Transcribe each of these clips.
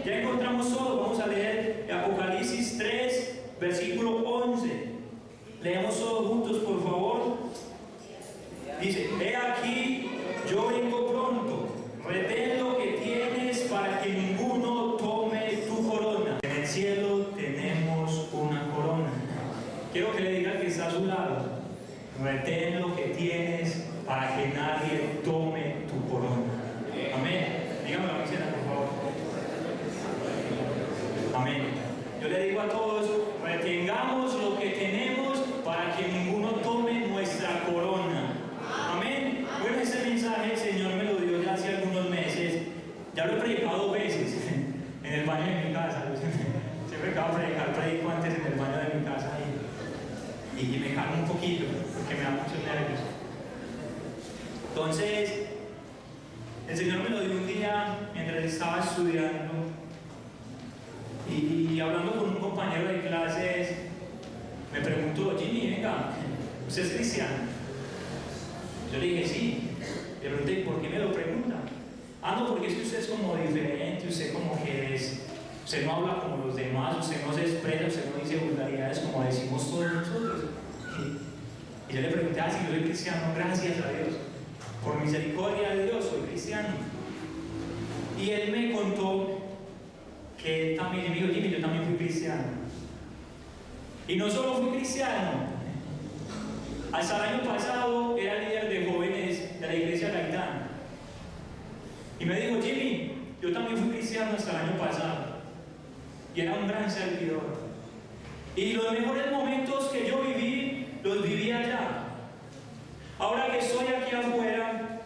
Ya encontramos todo. Vamos a leer Apocalipsis 3, versículo 11. Leemos todos juntos, por favor. Dice: he aquí, yo vengo pronto. Retén lo que tienes para que ninguno tome tu corona. En el cielo tenemos una corona. Quiero que le diga al que está a su lado: retén lo que tienes para que nadie tome tu corona. Amén. Dígame la misión, por favor. Amén. Yo le digo a todos: retengamos lo que tenemos para que ninguno tome nuestra corona. Amén. Bueno, este mensaje el Señor me lo dio ya hace algunos meses. Ya lo he predicado 2 veces en el baño de mi casa. Siempre que voy a predico antes en el baño de mi casa y me calmo un poquito porque me da muchos nervios. Entonces, el Señor me lo dio un día mientras estaba estudiando y hablando con un compañero de clases. Me preguntó: Jimmy, venga, ¿usted es cristiano? Yo le dije: sí. Le pregunté: ¿por qué me lo pregunta? Ah, no, porque es que usted es como diferente, usted como que usted no habla como los demás, usted no se expresa, usted no dice vulgaridades como decimos todos nosotros. Y yo le pregunté: ah, si yo soy cristiano. Gracias a Dios, por misericordia de Dios, soy cristiano. Y él me contó que él también, me dijo: Jimmy, yo también fui cristiano. Y no solo fui cristiano, hasta el año pasado era líder de jóvenes de la iglesia Gaitán. Y me dijo: Jimmy, yo también fui cristiano hasta el año pasado. Y era un gran servidor. Y los mejores momentos que yo viví, los viví allá. Ahora que estoy aquí afuera,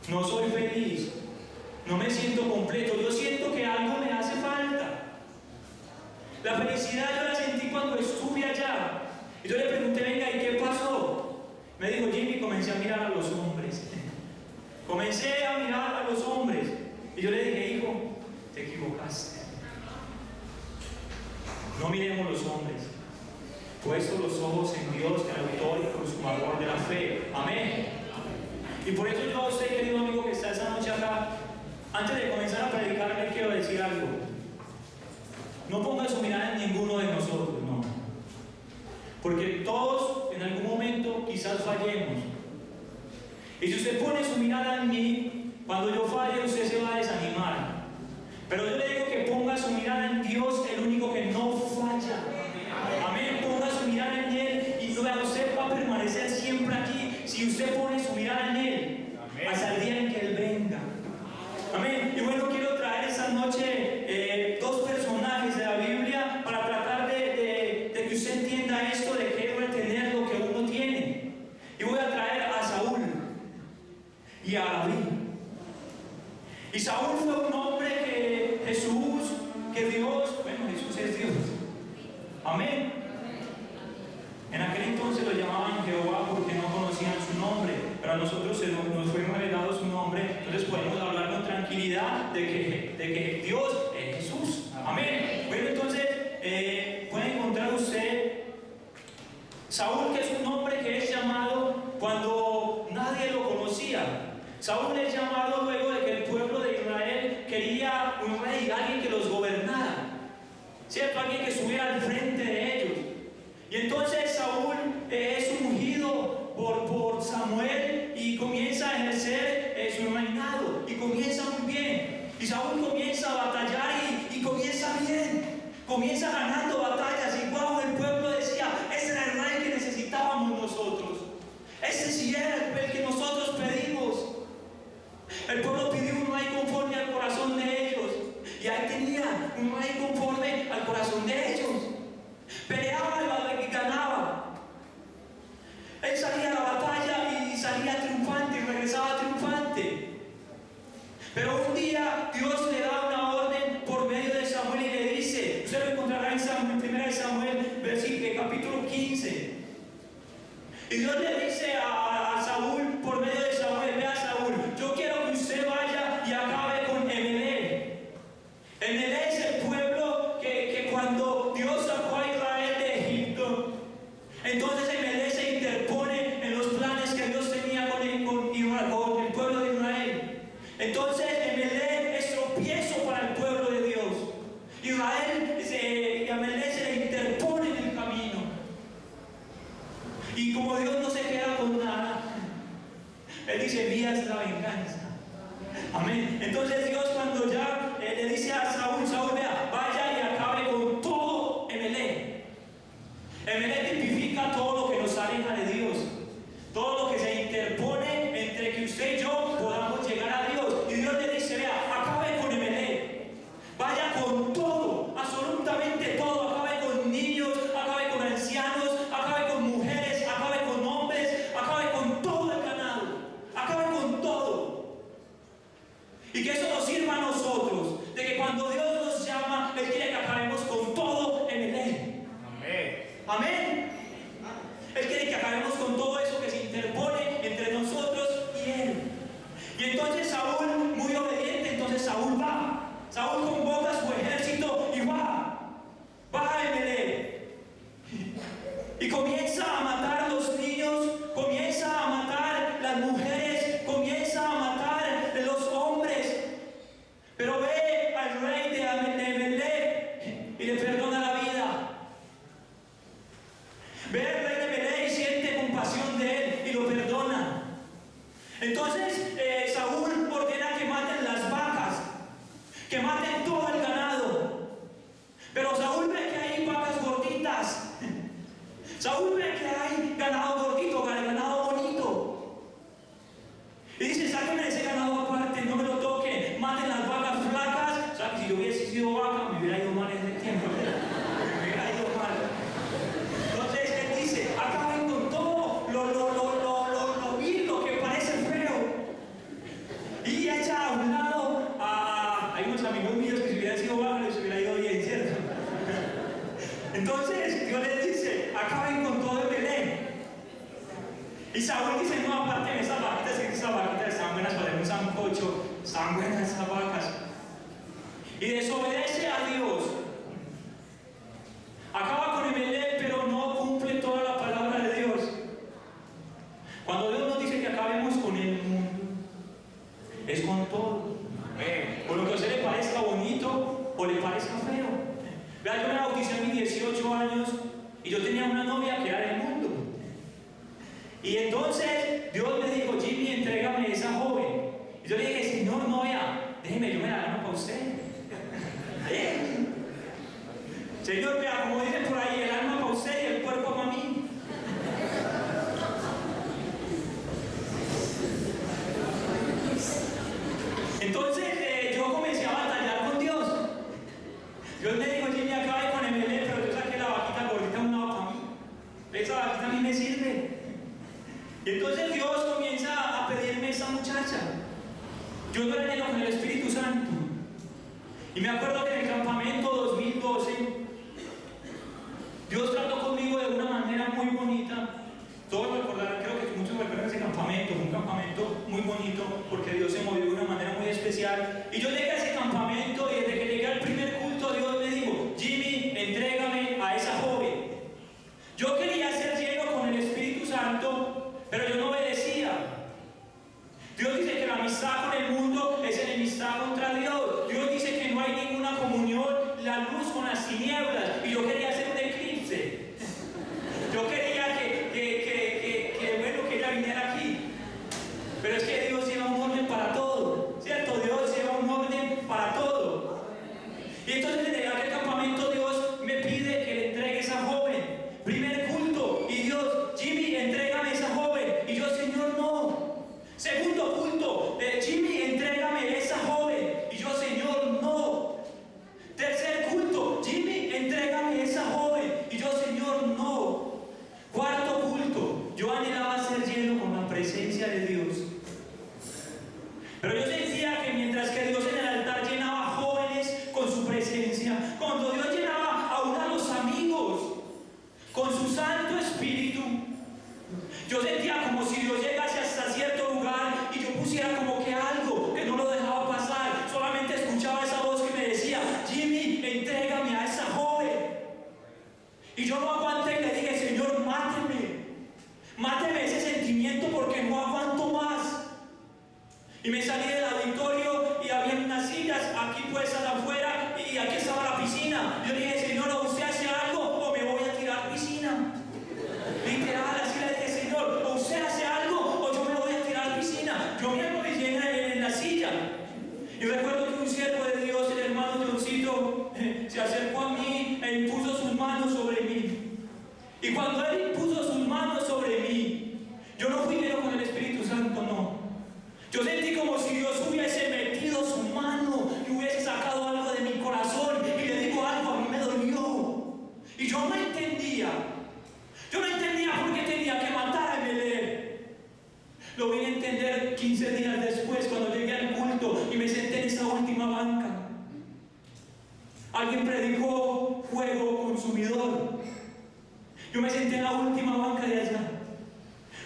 no soy feliz. No me siento completo. Yo siento que algo me hace falta. La felicidad yo la sentí cuando estuve allá. Y yo le pregunté: venga, ¿y qué pasó? Me dijo: Jimmy, comencé a mirar a los hombres. Comencé a mirar a los hombres. Y yo le dije: hijo, te equivocaste. No miremos los hombres. Puesto los ojos en Dios, el autor y consumador de la fe. Amén. Y por eso yo a usted, querido amigo que está esta noche acá, antes de comenzar a predicar, le quiero decir algo. No ponga su mirada en ninguno de nosotros, no. Porque todos en algún momento quizás fallemos. Y si usted pone su mirada en mí, cuando yo falle, usted se va a desanimar. Pero yo le digo que ponga su mirada en Dios, el único que no falla. Amén. Ponga su mirada en Él y usted va a permanecer siempre aquí si usted pone su mirada en Él. Hasta el día en que Él venga. Amén. Y bueno, quiero traer esta noche 2 personajes de la Biblia para tratar de que usted entienda esto de que retener lo que uno tiene. Y voy a traer a Saúl y a David. Y Saúl fue un hombre que Jesús, que Dios, bueno, Jesús es Dios. Amén. En aquel entonces lo llamaban Jehová porque no conocían su nombre, pero a nosotros nos fue heredado su nombre. Entonces podemos hablar con tranquilidad de que Dios es Jesús. Amén. Bueno, entonces puede encontrar usted Saúl, que es un hombre que es llamado cuando nadie lo conocía. Saúl es llamado luego de que el pueblo de Israel quería un rey, alguien que los gobernara, ¿cierto? Alguien que estuviera al frente de ellos. Y entonces Saúl es ungido por Samuel y comienza a ejercer su reinado y comienza muy bien. Y Saúl comienza a batallar y comienza bien, comienza ganando batallas y wow, el pueblo decía: ese era el rey que necesitábamos nosotros, ese sí era el que nosotros pedimos. El pueblo pidió un rey conforme al corazón de ellos y ahí tenía un rey conforme al corazón de ellos. Peleaba y ganaba. Él salía a la batalla y salía triunfante y regresaba triunfante. Pero un día Dios le da una orden por medio de Samuel y le dice, usted lo encontrará en Samuel, 1 Samuel, capítulo 15. Y Dios le dice a Saúl por medio de Samuel: vea, Saúl, yo quiero que usted vaya y acabe con Emelec. Emelec es el pueblo que cuando Dios sacó a Israel de Egipto, entonces Emelec se interpone en los planes que Dios tenía con el pueblo de Israel. Entonces Emelec estropieza tropiezo para el pueblo de Dios. Israel y Amalek se le interpone en el camino. Y como Dios no se queda con nada, Él dice: mía es la venganza. Amén. Entonces Dios, cuando ya le dice a Saúl: Saúl, vea, vaya y acabe con todo Amalek. Amalek tipifica todo lo que nos aleja de Dios, todo lo que se interpone entre que usted y yo podamos llegar a Dios. Y Dios le dice: vea, acabe con Amalek, vaya con todo, absolutamente todo, acabe con niños, acabe con ancianos, acabe con mujeres, acabe con hombres, acabe con todo el ganado, acabe con todo. Y que eso nos sirva a nosotros, de que cuando Dios nos llama, Él quiere que acabemos con todo Amalek. Amén. Amén. Él quiere que acabemos con todo eso que se interpone entre nosotros y Él. Y entonces Saúl, muy obediente, entonces Saúl va. Saúl convoca a su ejército y va a Amalek. Y comienza a matar a los niños, comienza a matar las mujeres, comienza a matar a los hombres. Pero ve al rey de Amalek y le perdona la vida. Ve al rey de Amalek y siente compasión de él y lo perdona. Entonces Saúl ordena que maten las vacas, que maten todo el ganado. Pero Saúl ve que hay vacas gorditas. Saúl ve que hay ganado gordito, ganado bonito. Y dice: sáquenme ese ganado aparte, no me lo toquen, maten las vacas flacas. O sea, que si yo hubiese sido vaca, me hubiera ido mal en ese tiempo. Me hubiera ido mal. Entonces él dice: acaben con todo lo vil, lo que parece feo. Y echa a un lado hay unos amigos míos que si hubieran sido vacas les hubiera ido bien, ¿cierto? Entonces Dios les dice: acaben con todo Amalek. Y Saúl dice: no, aparte de esas vaquitas, que esas vaquitas están buenas para hacer un sancocho, están buenas esas vacas. Y desobedece a Dios. Acaba con Amalek, pero no cumple toda la palabra de Dios. Cuando Dios nos dice que acabemos con el mundo, es con todo. O lo que a usted le parezca bonito o le parezca feo. Vea, yo me bauticé a mis 18 años y yo tenía una novia que era del mundo. Y entonces Dios me dijo: Jimmy, entrégame esa joven. Y yo le dije: Señor, novia, déjeme, yo me la gano para usted. Señor, vea, como dicen por ahí, el alma para usted y el cuerpo para mí. Entonces yo comencé a batallar con Dios. Dios me dijo: Jimmy, acabe con Amalek, pero yo saqué la vaquita gordita a un lado para mí. Esa vaquita a mí me sirve. Y entonces Dios comienza a pedirme esa muchacha. Yo no era lleno con el Espíritu Santo. Y me acuerdo que en el campamento 2012, Dios trató conmigo de una manera muy bonita. Todos recordarán, creo que muchos recuerdan ese campamento. Fue un campamento muy bonito porque Dios se movió de una manera muy especial. Y yo llegué a ese campamento y desde que llegué al primer culto, Dios me dijo: Jimmy, entrégame a esa joven. Yo quería ser lleno con el Espíritu Santo, pero yo no obedecía. Dios dice que la amistad con el mundo es enemistad contra Dios. Dios dice que no hay ninguna comunión, la luz con las tinieblas. Y yo quería hacer un eclipse. Yo quería bueno, que ella viniera aquí. Pero es que Dios lleva un orden para todo, ¿cierto? Dios lleva un orden para todo. Y entonces desde aquel campamento Dios me pide que le entregue a esa joven. Primer culto, y Dios: Jimmy, entrégame a esa joven. Y yo: Señor, no. Segundo culto, Jimmy, entrégame a esa joven. Y yo: Señor, no. Tercer culto, Jimmy, entrégame a esa joven. Y yo: Señor, no. Cuarto culto, yo anhelaba ser lleno con la presencia de Dios. Pero yo sentía que mientras que Dios en el altar llenaba jóvenes con su presencia, cuando Dios llenaba aún a los amigos con su Santo Espíritu, yo sentía como si Dios llegase hasta cierto lugar y yo pusiera como que algo que no lo dejaba pasar. Solamente escuchaba esa voz que me decía: Jimmy, entrégame a esa joven. Y yo no aguanté y le dije: Señor, máteme ese sentimiento porque no aguanto más. Y me salí del auditorio y había unas sillas aquí puestas afuera y aquí estaba la piscina. Yo dije, Señor, ¿o usted hace algo o me voy a tirar piscina? Literal, así le dije, Señor, ¿o usted hace algo o yo me voy a tirar piscina? Yo me arrodillé en la silla. Y recuerdo que un siervo de Dios, el hermano Johncito, se acercó a mí e impuso sus manos sobre mí. Y cuando él impuso sus manos sobre mí, yo no fui lleno con el Espíritu Santo, no. Yo sentí como si Dios hubiese metido su mano y hubiese sacado algo de mi corazón. Y le digo algo, a mí me dolió. Y yo no entendía. Yo no entendía por qué tenía que matar a Emelec. Lo vine a entender 15 días después, cuando llegué al culto y me senté en esa última banca. Alguien predicó fuego consumidor. Yo me senté en la última banca de allá.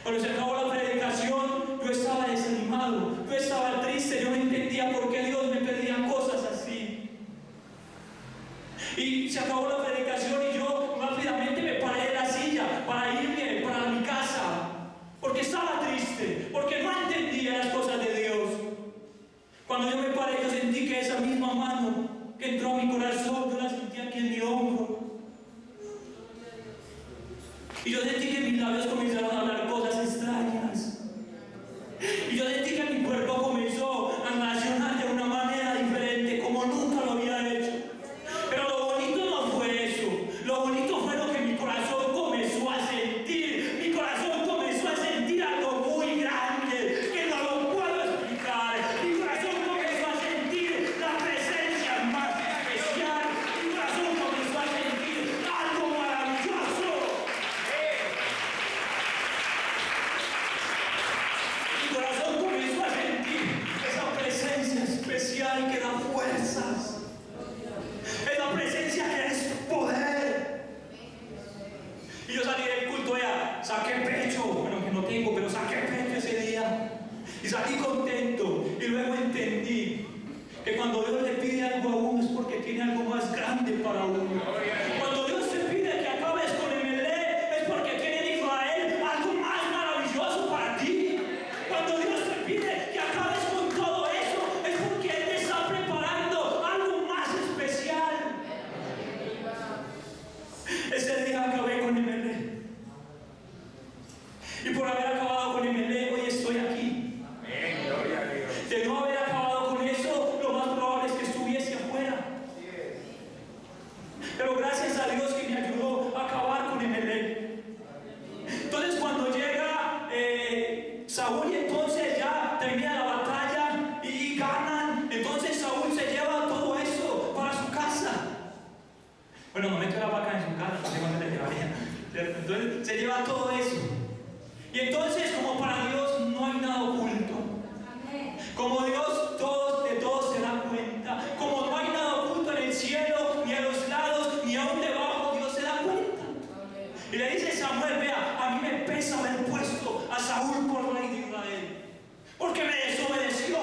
Cuando se acabó la predicación, yo estaba desanimado, yo estaba triste, yo no entendía por qué Dios me pedía cosas así. Y se acabó la predicación y yo rápidamente me paré de la silla para irme para mi casa, porque estaba triste, porque no entendía las cosas de Dios. Cuando yo me paré, yo sentí que esa misma mano que entró a mi corazón, yo la sentí aquí en mi hombro. Y yo sentí que mis labios comenzaron a hablar cosas extrañas. Y yo sentí que mi cuerpo comenzó a reaccionar de una manera diferente, como nunca lo había hecho. Pero lo bonito no fue eso. Lo bonito fue lo que mi corazón comenzó a sentir. Mi corazón comenzó a sentir algo muy grande, que no lo puedo explicar. Mi corazón comenzó a sentir la presencia más especial. Mi corazón comenzó a sentir algo maravilloso. Mi corazón comenzó a sentir esa presencia especial que da fuerzas, esa presencia que es poder. Y yo salí del culto, ya saqué pecho, bueno, que no tengo, pero saqué pecho ese día y salí contento. Y luego entendí que cuando Dios le pide algo a uno es porque tiene algo más grande para uno. Cuando Dios te pide que acabes con Emelec es porque tiene en Israel algo más maravilloso para ti. Cuando Dios te pide que acabes con todo eso es porque Él te está preparando algo más especial. Ese día acabé con Emelec. Y por haber acabado con Emelec hoy estoy aquí. De no haber acabado con eso, lo más probable es que estuviese afuera. Pero gracias a Dios que me ayudó a acabar con Emelec. Entonces cuando llega Saúl y entonces ya termina la batalla y ganan, entonces Saúl se lleva todo eso para su casa. Bueno, no meto la vaca en su casa, no sé cuándo le llevaría, ¿cierto? Entonces se lleva todo eso. Y entonces, como para Dios no hay nada oculto, como Dios de todos se da cuenta, como no hay nada oculto en el cielo, ni a los lados, ni aún debajo, Dios se da cuenta. Y le dice Samuel, vea, a mí me pesa haber puesto a Saúl por rey de Israel, porque me desobedeció.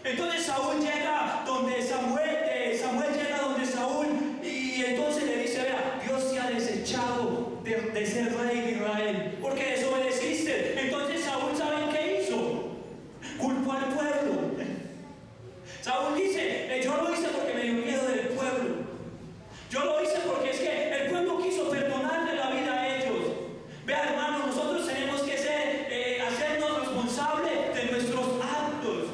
Entonces Saúl llega donde Samuel llega donde Saúl, y entonces le dice, vea, Dios te ha desechado de ser rey de Israel, porque desobedeciste. Entonces Saúl, ¿saben qué hizo? Culpó al pueblo. Saúl dice, yo lo hice porque me dio miedo del pueblo. Yo lo hice porque es que el pueblo quiso perdonarle la vida a ellos. Vea, hermano, nosotros tenemos que hacernos responsables de nuestros actos.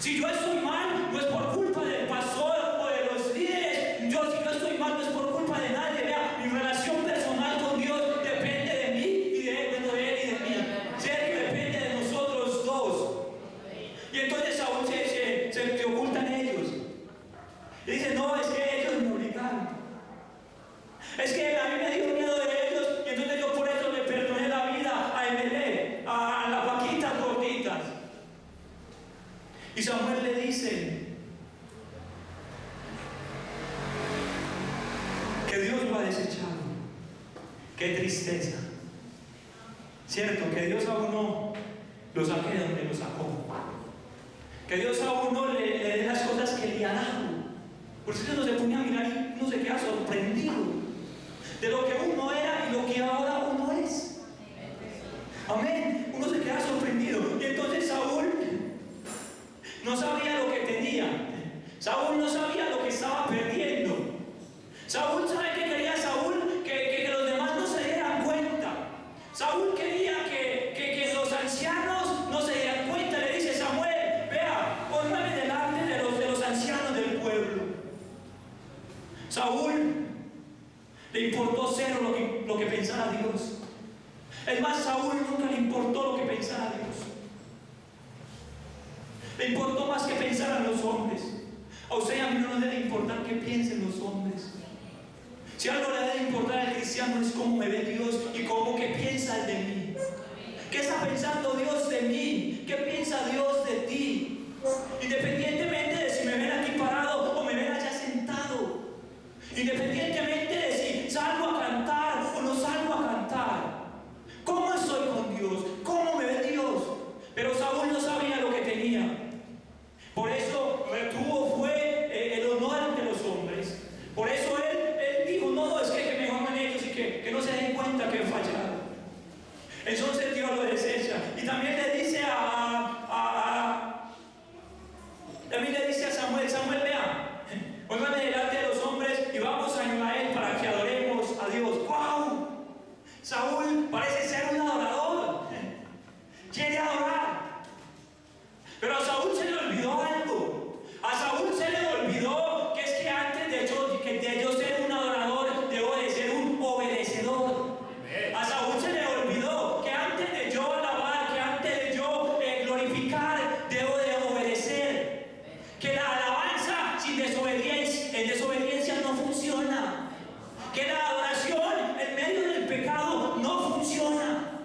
Si yo estoy mal, no es por culpa del pastor o de los líderes. Si yo estoy mal, no es por culpa de nadie. Vea, mi relación personal con Dios depende de mí y de él y de mí. ¿Cierto? Depende de nosotros dos. Y entonces Saúl se ocultan ellos. Y dice, no, es que ellos me obligaron. Es que a mí me dio miedo de ellos y entonces yo por eso le perdoné la vida a Emelec, a las vaquitas gorditas. Y Samuel le dice que Dios lo ha desechado. Qué tristeza. Cierto, que Dios a uno lo saque de donde lo sacó. Que Dios a uno le dé las cosas que le ha dado. Por eso uno se pone a mirar y uno se queda sorprendido de lo que uno era y lo que ahora uno es. Amén. Uno se queda sorprendido. Y entonces Saúl no sabía lo que tenía. Saúl no sabía lo que estaba perdiendo. Saúl, ¿sabe qué quería Saúl? Que los demás no se dieran cuenta. Saúl quería que los ancianos no se dieran cuenta. Le dice Samuel, vea, póngame delante de los ancianos del pueblo. Saúl le importó cero lo que pensara Dios. Es más, Saúl nunca le importó lo que pensara Dios. Le importó más que pensaran los hombres. A usted y a mí no nos debe importar qué piensen los hombres. Si algo le debe importar al cristiano es cómo me ve Dios y cómo que piensa Él de mí. ¿Qué está pensando Dios de mí? ¿Qué piensa Dios de ti? Independientemente de si me ven aquí parado o me ven allá sentado. Independientemente de si salgo a cantar o no salgo a cantar. ¿Cómo estoy con Dios? ¿Cómo me ve Dios? Pero Saúl no sabía lo que tenía. Por eso retuvo fue el honor ante los hombres. Por eso él dijo, no, es que me amen ellos y que no se den cuenta que he fallado. Entonces Dios lo desecha. Y también le dice a Samuel, Samuel, vea, póngame delante de los hombres y vamos a Israel para que adoremos a Dios. ¡Wow! Saúl parece ser un adorador. Quiere adorar. Pero a Saúl se le olvidó algo. A Saúl se le olvidó que es que antes de yo ser un adorador, debo de ser un obedecedor. A Saúl se le olvidó que antes de yo alabar, que antes de yo glorificar, debo de obedecer. Que la alabanza sin desobediencia no funciona. Que la adoración en medio del pecado no funciona.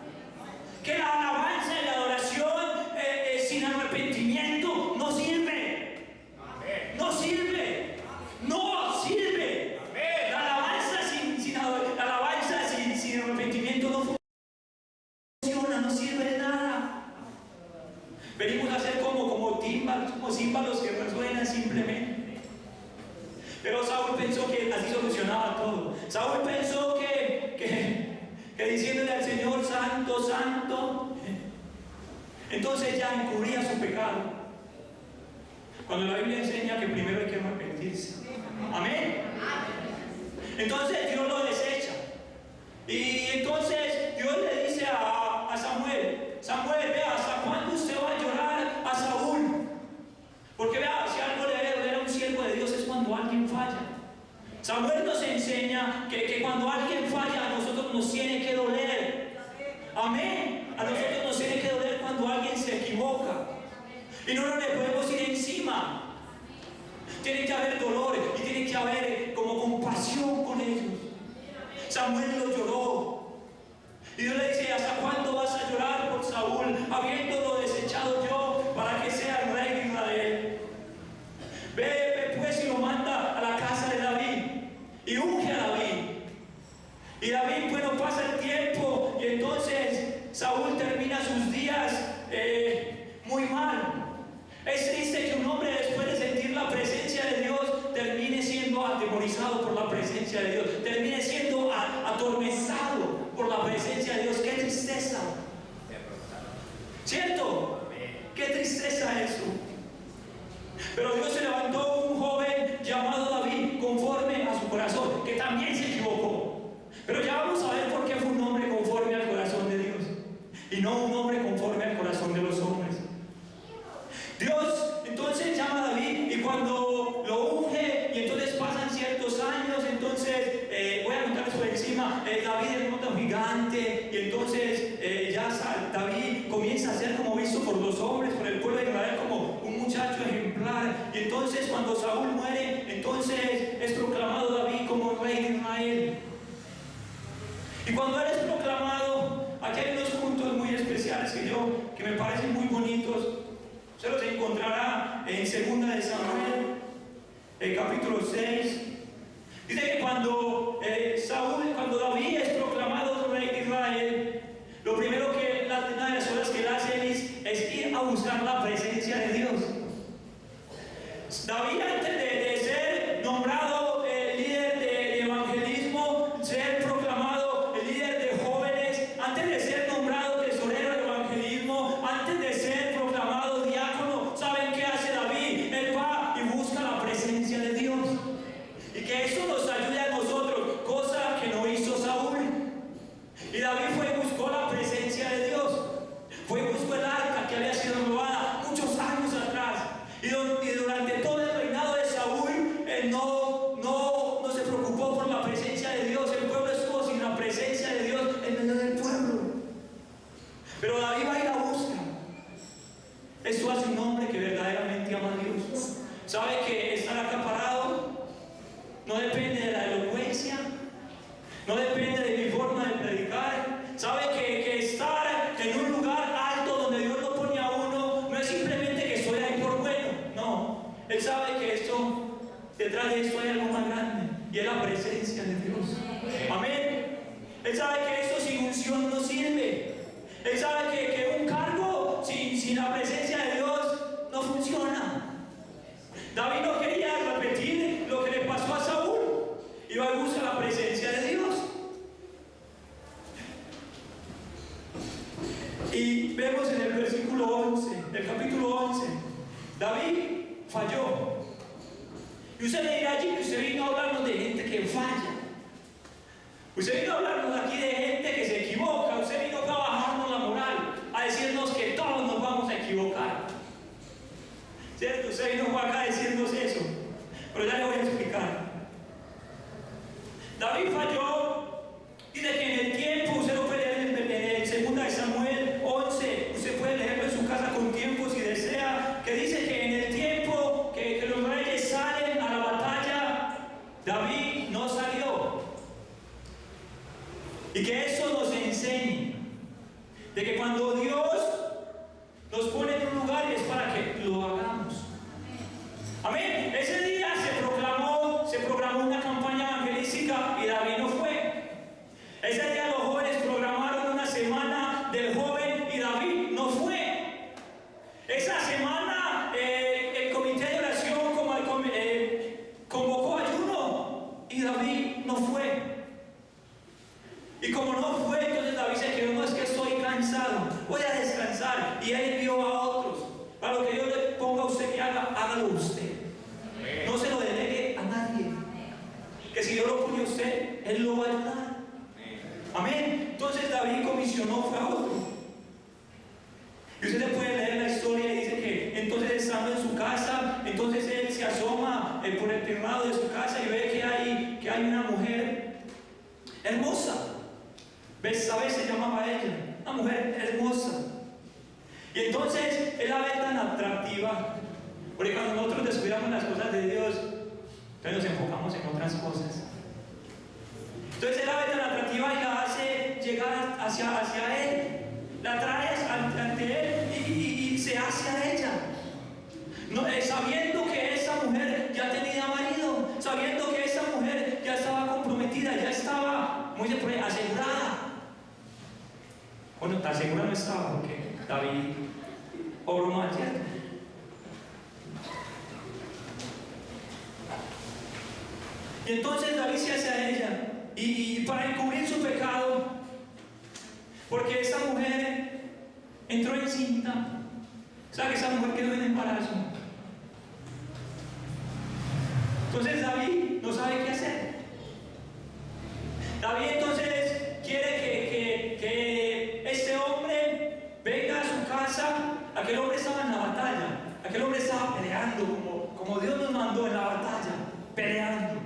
Que la alabanza y la adoración sin arrepentimiento no sirve. No sirve. No sirve. La alabanza sin arrepentimiento no funciona, no sirve de nada. Venimos a ser como címbalos que resuenan simplemente. Pero Saúl pensó que así solucionaba todo. Saúl pensó que diciéndole al Señor, santo, santo, entonces ya encubría su pecado. Cuando la Biblia enseña que primero hay que arrepentirse. Amén. Entonces Dios lo desecha. Y entonces Dios le dice a Samuel, Samuel, vea, ¿hasta cuándo usted va a llorar a Saúl? Porque vea, si algo le debe doler a un siervo de Dios es cuando alguien falla. Samuel nos enseña que cuando alguien falla a nosotros nos tiene que doler. Amén. A nosotros nos tiene que doler cuando alguien se equivoca. Y no le podemos ir encima. Tiene que haber dolor y tiene que haber como compasión con ellos. Samuel lo lloró. Y Dios le dice, ¿hasta cuándo vas a llorar por Saúl, habiéndolo desechado yo para que sea el rey de Israel? Ve pues y lo manda a la casa de David y unge a David. Y David, bueno, pasa el tiempo y entonces Saúl termina sus días muy mal. Es triste que un hombre, después de sentir la presencia de Dios, termine siendo atemorizado por la presencia de Dios, termine siendo atormentado por la presencia de Dios. ¡Qué tristeza! ¿Cierto? ¡Qué tristeza eso! Pero Dios se levantó un joven llamado David, conforme a su corazón, que también se equivocó. Pero ya vamos a ver por qué fue un hombre conforme al corazón de Dios y no un hombre conforme al corazón de los hombres. Dios entonces llama a David y cuando lo unge y entonces pasan ciertos años, entonces voy a contar por encima, David es un gigante y entonces David comienza a ser como visto por los hombres, por el pueblo de Israel, como un muchacho ejemplar. Y entonces cuando Saúl muere, entonces es proclamado David como rey de Israel. Y cuando él es proclamado, aquí hay unos puntos muy especiales que me parecen muy bonitos. Se los encontrará en 2 de Samuel, capítulo 6. Dice que cuando David es proclamado rey de Israel, lo primero una de las cosas que él hace es ir a buscar la presencia de Dios. David, antes de ser nombrado líder de evangelismo, ser proclamado el líder de jóvenes, antes de ser nombrado tesorero de evangelismo, antes de ser proclamado diácono, ¿saben qué hace David? Él va y busca la presencia él no se preocupó por la presencia de Dios. El pueblo estuvo sin la presencia de Dios en medio del pueblo. Pero David va y la busca. Esto hace un hombre que verdaderamente ama a Dios. Sabe que estar acá parado no depende de la elocuencia, no depende de mi forma de predicar. Sabe que estar en un lugar alto donde Dios lo pone a uno no es simplemente que estoy ahí por bueno. No, él sabe que esto, detrás de esto hay algo más grande, y es la presencia de Dios. Amén. Él sabe que esto sin unción no sirve. Él sabe que un cargo sin la presencia de Dios no funciona. David no quería repetir lo que le pasó a Saúl. Iba y busca la presencia de Dios. Y vemos en el versículo 11, del capítulo 11, David falló. Y usted me dirá allí que usted vino a hablarnos de gente que falla. Usted vino a hablarnos aquí de gente que se equivoca. Usted vino a bajarnos la moral, a decirnos que todos nos vamos a equivocar. ¿Cierto? Usted vino acá a decirnos eso. Pero ya le voy a explicar. David falló. Dice que en el tiempo, usted lo puede leer en 2 Samuel 11, usted puede leerlo en su casa con tiempo si desea, que dice que en el tiempo que los reyes salen a la batalla, David no salió. Y que eso nos enseñe de que cuando Dios nos pone en un lugar es para que lo hagamos. Amén. Ese día se programó una campaña evangelística y David no fue. Ese día los jóvenes programaron una semana del joven y David no fue. Esa semana el comité de oración convocó ayuno y David no fue. Y como no fue, entonces David se quedó: no, es que estoy cansado, voy a descansar. Y él envió a otros. Para lo que Dios le ponga a usted que haga, hágalo usted. No se lo delegue a nadie. Que si Dios lo pone a usted, Él lo va a ayudar. Amén. Entonces David comisionó, fue a otro. Y usted le puede leer la historia y dice que entonces estando en su casa, entonces él se asoma por el terrado de su casa y ve que hay una mujer hermosa. Betsabé se llamaba ella, una mujer hermosa. Y entonces él la ve tan atractiva, porque cuando nosotros descuidamos las cosas de Dios, entonces nos enfocamos en otras cosas. Entonces él la ve tan atractiva y la hace llegar hacia él, la trae ante él y se hace a ella. No, sabiendo que esa mujer ya tenía marido, sabiendo que esa mujer ya estaba comprometida, ya estaba muy asegurada. Bueno, tan segura no estaba porque David obró mal, ¿cierto? Y entonces David se hace a ella y para encubrir su pecado, porque esa mujer entró encinta, o sea que esa mujer quedó en embarazo. Entonces David no sabe qué hacer. David entonces quiere que este hombre venga a su casa. Aquel hombre estaba en la batalla, aquel hombre estaba peleando como Dios nos mandó en la batalla, peleando.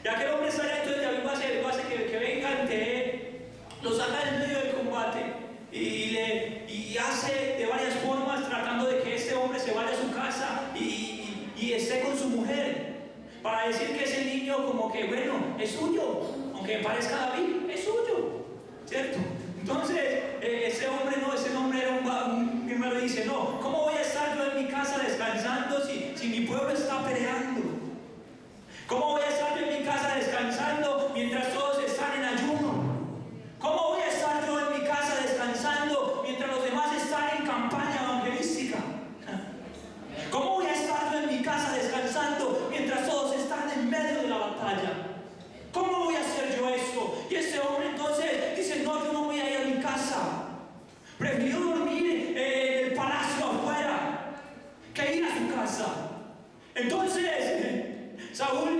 Y aquel hombre sale, entonces David hace que venga ante él, lo saca en medio del combate y hace de varias formas tratando de que este hombre se vaya a su casa y esté con su mujer, para decir que ese niño como que bueno, es suyo, aunque parezca David, es suyo, ¿cierto? Entonces ese hombre era mi hermano dice: no, ¿cómo voy a estar yo en mi casa descansando si mi pueblo está peleando? ¿Cómo voy a estar yo en mi casa descansando mientras todos están en ayuno? ¿Cómo voy a estar yo en mi casa descansando mientras los demás están en campaña evangelística? ¿Cómo voy a estar yo en mi casa descansando mientras todos están en medio de la batalla? ¿Cómo voy a hacer yo esto? Y este hombre entonces dice: no, yo no voy a ir a mi casa. Prefiero dormir en el palacio afuera que ir a su casa. Entonces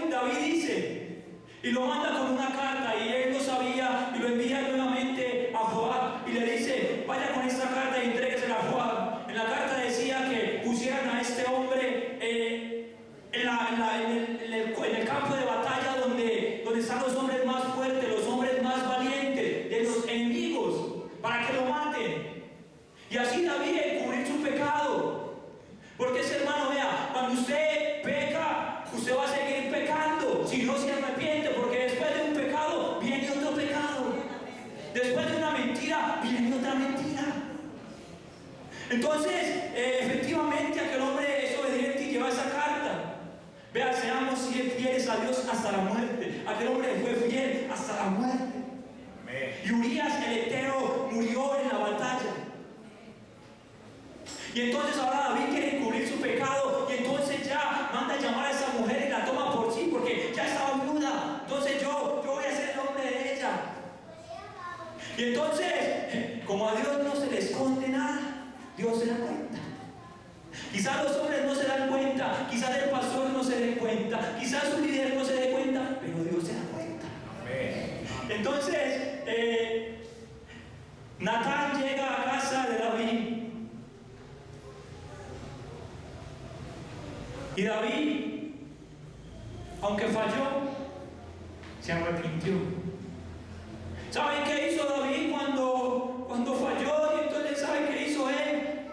David dice, y lo manda con una carta, y él lo sabía, y lo envía nuevamente a Joab, y le dice: vaya con esta carta y entréguesela a Joab. En la carta decía que pusieran a este hombre en el usted va a seguir pecando si no se arrepiente, porque después de un pecado viene otro pecado. Después de una mentira viene otra mentira. Entonces, efectivamente, aquel hombre es obediente y lleva esa carta. Vea, seamos fieles a Dios hasta la muerte. Aquel hombre fue fiel hasta la muerte. Y Urías el Eteo murió en la batalla. Y entonces ahora David quiere cubrir su pecado, y entonces ya manda a llamar a esa mujer y la toma por sí, porque ya estaba viuda. Entonces yo voy a ser el hombre de ella. Y entonces, como a Dios no se le esconde nada, Dios se da cuenta. Quizás los hombres no se dan cuenta, quizás el pastor no se dé cuenta, quizás su líder no se dé cuenta, pero Dios se da cuenta. Entonces, Natán llega a casa de David. Y David, aunque falló, se arrepintió. ¿Saben qué hizo David cuando falló? Y entonces, ¿saben qué hizo él?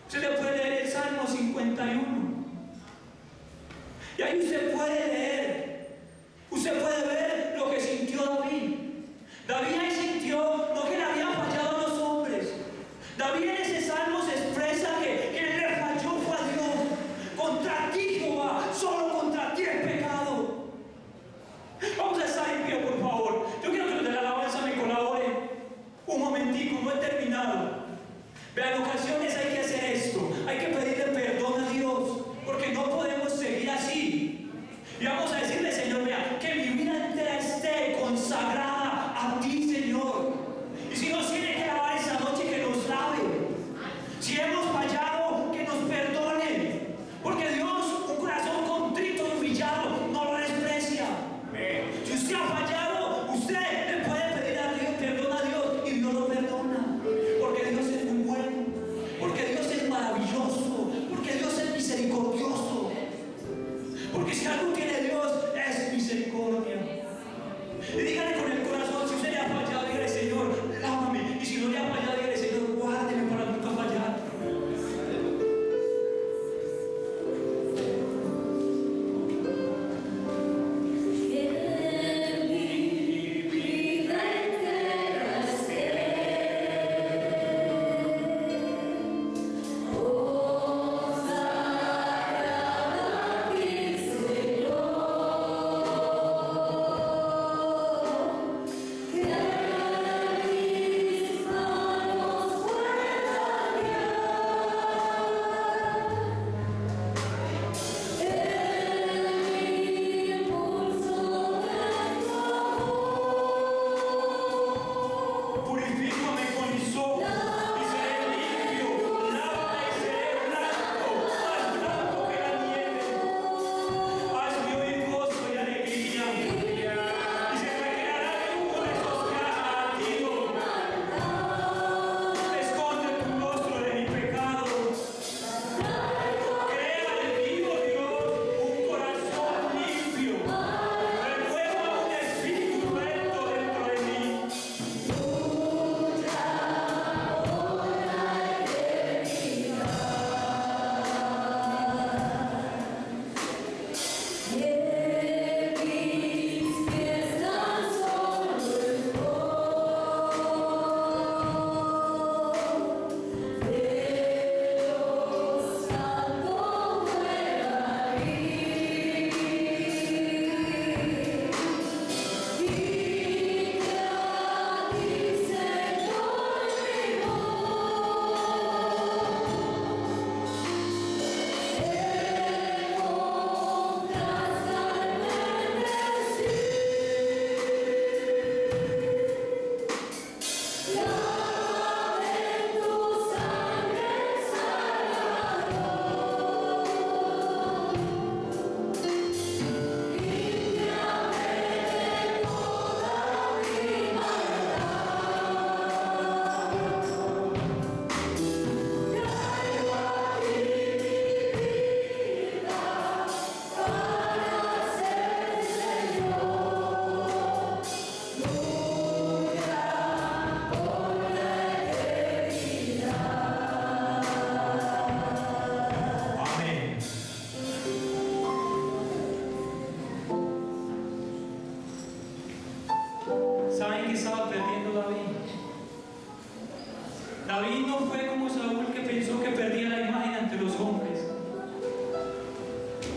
Usted le puede leer el Salmo 51. Y ahí usted puede leer. Usted puede ver lo que sintió David. David ahí sintió no que le habían fallado a los hombres. David en ese salmo se expresa que quien le falló fue a Dios. Contra ti, Jehová, solo contra ti he pecado. Vamos a estar en pie, por favor. Yo quiero que los de la alabanza me colaboren. Un momentico, no he terminado. Vean, en ocasiones hay que hacer esto. Hay que pedirle perdón a Dios, porque no podemos seguir así. Y vamos a decirle, Señor, vea, que mi vida entera esté consagrada a ti, Señor. Y si nos tiene que lavar esa noche, que nos lave. Si hemos fallado, que nos perdone. Porque Dios, un corazón contrito y humillado, no lo desprecia. Si usted ha fallado, usted le puede pedir a Dios, perdón a Dios, y Dios lo perdona. Porque Dios es muy bueno. Porque Dios es maravilloso. Porque Dios es misericordioso. Porque si algo tiene Dios, es misericordia. Y dígale con el corazón, si usted le ha fallado, dígale, Señor, lávame. Y si no le ha fallado, dígale, Señor, guárdeme para nunca fallar. Señor. ¿Saben qué estaba perdiendo David? David no fue como Saúl, que pensó que perdía la imagen ante los hombres.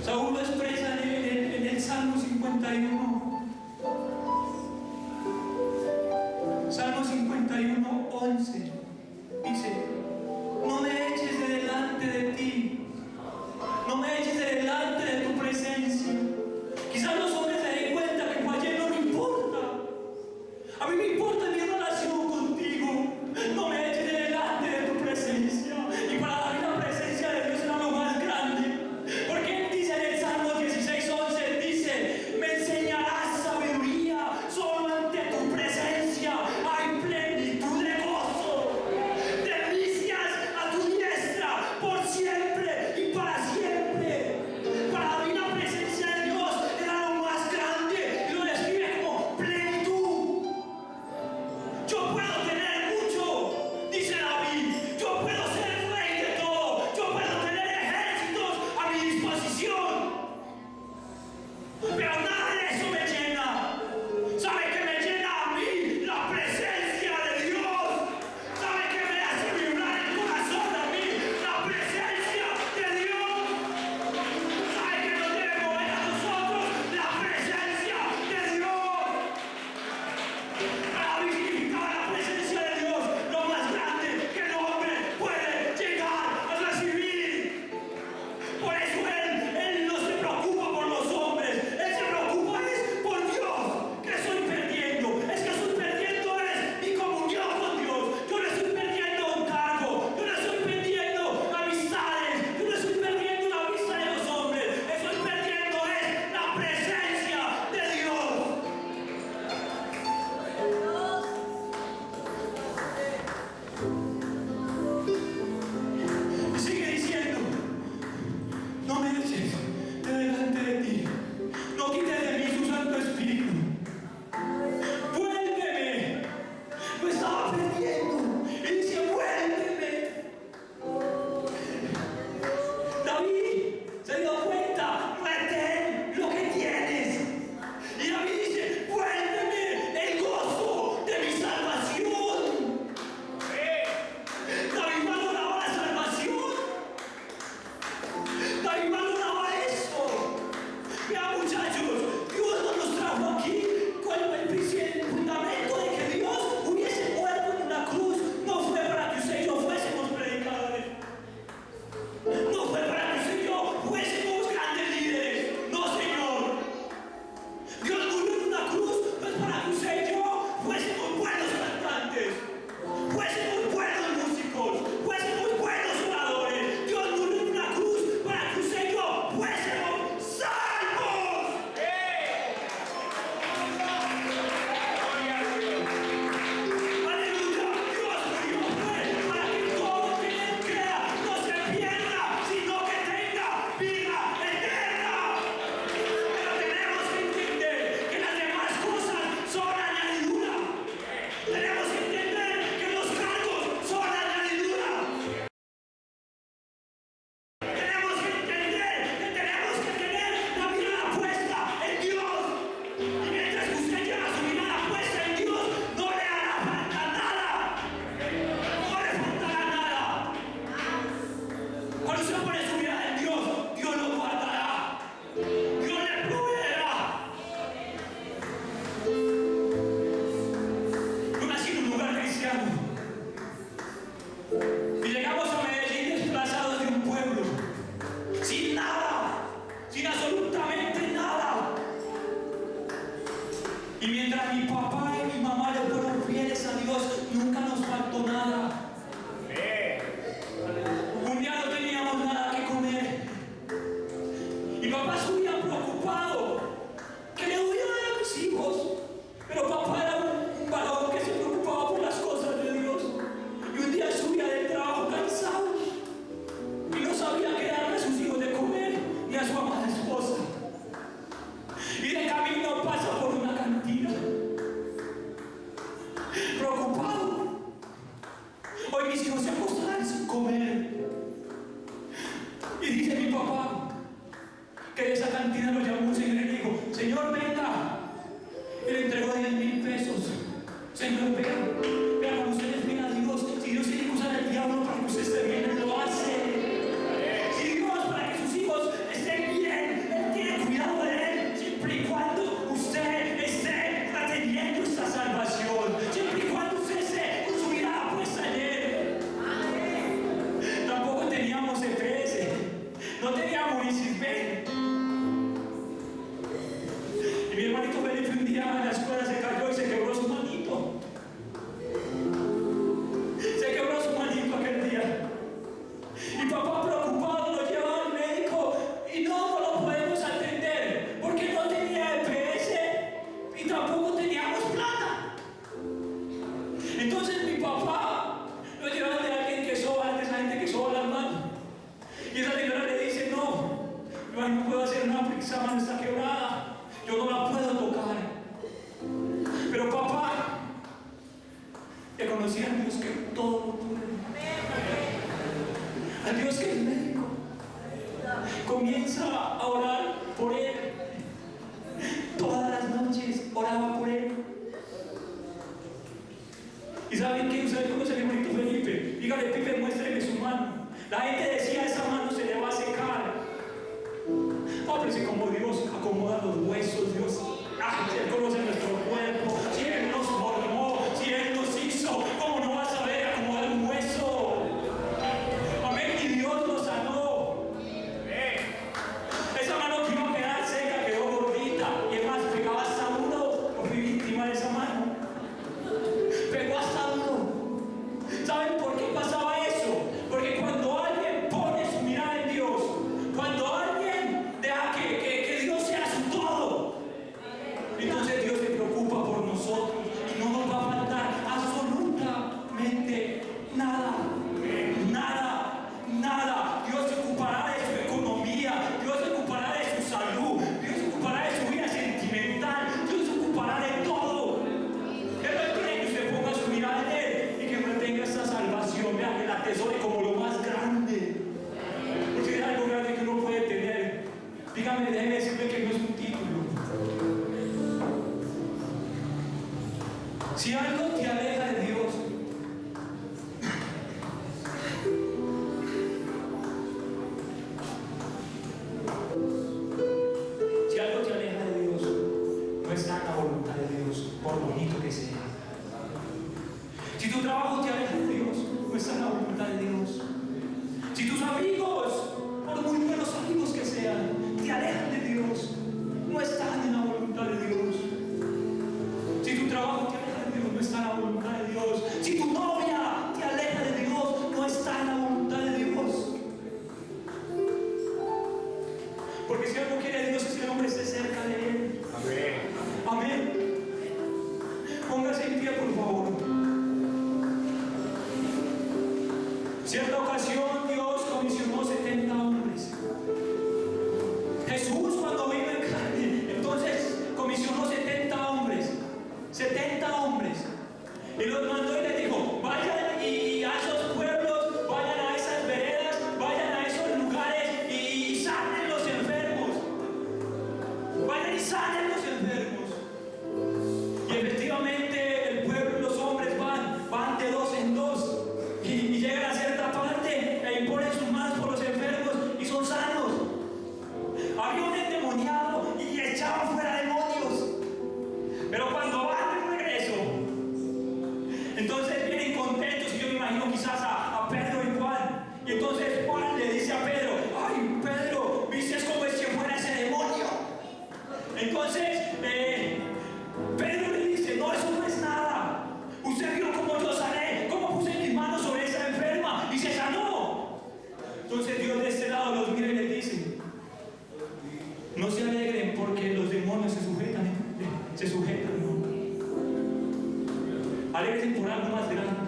Saúl lo expresa en el Salmo 51. Salmo 51, 11. Dice: no me eches de delante de ti, no me eches de delante de tu presencia. Quizás los hombres se den cuenta que fallé, no me importa. A mí me importa mi relación contigo. No me eches de delante de tu presencia. Y para David la presencia de Dios era lo más grande. Porque él dice en el Salmo 16, 11, dice: me enseñarás sabiduría, solo ante tu presencia hay plenitud de gozo. Delicias a tu diestra por siempre y para siempre. Para David la presencia de Dios era lo más grande y lo describe como plenitud. Yo puedo tener mucho, dice David. Yo puedo ser rey de todo. Yo puedo tener ejércitos a mi disposición. Pero nada de eso me llena. ¿Sabe qué me llena a mí? La presencia de Dios. ¿Sabe qué me hace vibrar el corazón a mí? La presencia de Dios. ¿Sabe qué nos debe mover a nosotros? La presencia de Dios. Para David significaba la presencia de Dios lo más grande que el hombre puede llegar a recibir. Por eso él no se preocupa por los hombres, él se preocupa es por Dios. ¿Qué estoy perdiendo? Es que estoy perdiendo es mi comunión con Dios. Yo no estoy perdiendo un cargo, yo no estoy perdiendo amistades, yo no estoy perdiendo la vista de los hombres, estoy perdiendo es la presencia de Dios. Y sigue diciendo: no me eches de delante de ti, no quites de mí tu Santo Espíritu. Vuélveme. Lo estaba perdiendo y dice: vuélveme. David se dio cuenta: retén lo que tienes. Y David dice: vuélveme el gozo de mi salvación. David valoraba la salvación. David valoraba esto. Vean, muchachos, Dios no nos trajo aquí con el fundamento de que Dios hubiese muerto en una cruz. No fue para que usted y yo fuésemos predicadores. No fue para que usted y yo fuésemos grandes líderes. No, Señor. Dios murió en una cruz no es para que usted y yo fuésemos buenos cantantes, fuésemos buenos músicos, fuésemos buenos oradores. Dios murió en una cruz para que usted y yo fuésemos salvos. Aleluya. Dios murió para que todo que en él crea no se pierda, sino que tenga vida eterna. Pero tenemos que entender que las demás cosas son añadidura. Tenemos que entender que los cargos son añadidura. Tenemos que entender que tenemos que tener la mirada puesta en Dios. Y mientras que usted lleva su mirada puesta en Dios, no le hará falta nada. No le faltará nada. Cuando usted pone su mirada en Dios, Dios lo guardará. Dios le proveerá. Yo nací en un lugar cristiano. Y llegamos a Medellín desplazados de un pueblo, sin nada, sin absolutamente nada. Y mientras mi papá y mi mamá le fueron fieles a Dios, nunca nos faltó nada. Un día no teníamos nada que comer. Y papá subía preocupado: ¿qué le voy a dar a mis hijos? Pero papá era un varón que se preocupaba por las cosas de Dios. Y un día subía del trabajo cansado y no sabía qué darle a sus hijos de comer ni a su amada esposa. Y de camino pasa por una cantina, preocupado. Hoy mis hijos se acostarán sin comer. Y dice mi papá que de esa cantina lo llamó un señor y le dijo: señor, venga. Y le entregó 10.000 pesos. Señor, vea cuando ustedes ven a Dios, si Dios tiene que usar al diablo para que usted esté bien, Él lo hace. Si Dios, para que sus hijos estén bien, Él tiene cuidado de Él, siempre y cuando usted esté reteniendo esta salvación, siempre y cuando usted esté con su mirada puesta en Él. Tampoco teníamos EPS, no teníamos Municipal. Y mi hermanito Felipe un día en la escuela se cayó y se quebró su manito. Se quebró su manito aquel día. Y papá preocupado lo llevaba al médico y no lo podemos atender porque no tenía EPS y tampoco teníamos plata. Entonces mi papá lo lleva de alguien que soba, de esa gente que soba las manos. Y esa señora le dice, no puedo hacer nada porque esa mano está quebrada. Yo no la puedo tocar. Pero papá, que conocía a Dios que todo lo puede, a Dios que es médico, comienza a orar por él. Todas las noches oraba por él. ¿Y saben qué? ¿Ustedes conocen al hermanito Felipe? Dígale, Pipe, muéstrele su mano. La gente decía, esa mano se le va a secar. Pero si como Dios acomoda los huesos, Dios, si Él conoce nuestro cuerpo, si Él nos formó, si Él nos hizo, ¿cómo no va a saber acomodar un hueso? Amén, y Dios lo sanó. Esa mano que iba a quedar seca quedó gordita, y es más, pegaba hasta uno. Yo fui víctima de esa mano. Pegó hasta uno. ¿Saben por qué pasaba eso? Porque cuando alguien pone su mirada en Dios, cuando alguien deja que Dios sea su todo, entonces Dios se preocupa por nosotros y no nos va a faltar absolutamente nada. Nada. Dios se ocupará de su economía, Dios se ocupará de su salud, Dios se ocupará de su vida sentimental, Dios se ocupará de todo. Él no quiere que usted ponga su mirada en Él y que mantenga esta salvación, vea, que la atesore como lo más grande. Porque es algo grande que uno puede tener. Dígame, déjeme decirle que no es un título. Si algo te aleja de Dios, si algo te aleja de Dios, no está en la voluntad de Dios, por bonito que sea. Si tu trabajo te aleja de Dios, no está en la voluntad de Dios. Si tus amigos, por muy buenos amigos que sean, te alejan de Dios, no están en la voluntad de Dios. Si tu trabajo te aleja de Dios, no está en la voluntad de Dios. Si tu novia te aleja de Dios, no está en la voluntad de Dios. Porque si algo quiere Dios es que el hombre esté cerca de Él. Amén. Póngase en pie, por favor. Cierta ocasión Dios comisionó 70 hombres. Jesús, cuando vino en carne, entonces comisionó 70 hombres. 70 hombres. Y los mandó y les dijo, vayan y a esos pueblos, vayan a esas veredas, vayan a esos lugares y sanen los enfermos. Vayan y sanen los enfermos. Y efectivamente el pueblo y los hombres van de dos en dos. Y llegan a cierta parte e imponen sus manos por los enfermos y son sanos. Había un endemoniado y echaban fuera demonios. Pero cuando van de regreso, entonces vienen contentos. Y yo me imagino quizás a Pedro y Juan. Y entonces Juan le dice a Pedro, ay Pedro, ¿viste cómo es que fuera ese demonio? Entonces Pedro le dice, no, eso no es nada. Usted vio cómo yo sané, cómo puse mis manos sobre esa enferma y se sanó. Entonces Dios de este lado los mira y les dice, no se alegren porque los demonios se sujetan, no. Alégrense por algo más grande.